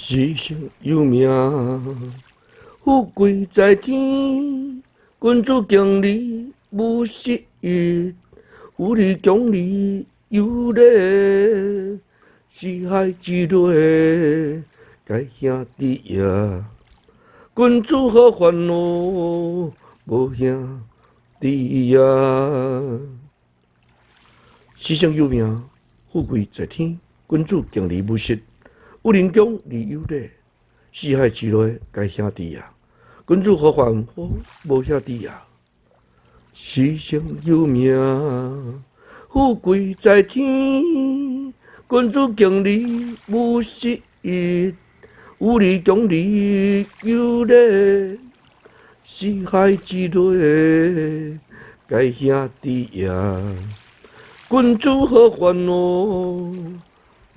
世上有名，富贵在天。君主敬礼，无失义。有理讲理，有礼。四海之内，该兄弟呀。君主好烦恼，无兄弟呀。世上有名，富贵在天。君主敬礼无失，有人讲理有礼。四海之内，该兄弟呀。君主好烦恼，无兄弟呀。世上有名，富贵在天。君主敬礼无失义，有理讲理有礼。四海之内，该兄弟呀。君主好烦恼，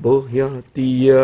无兄弟呀。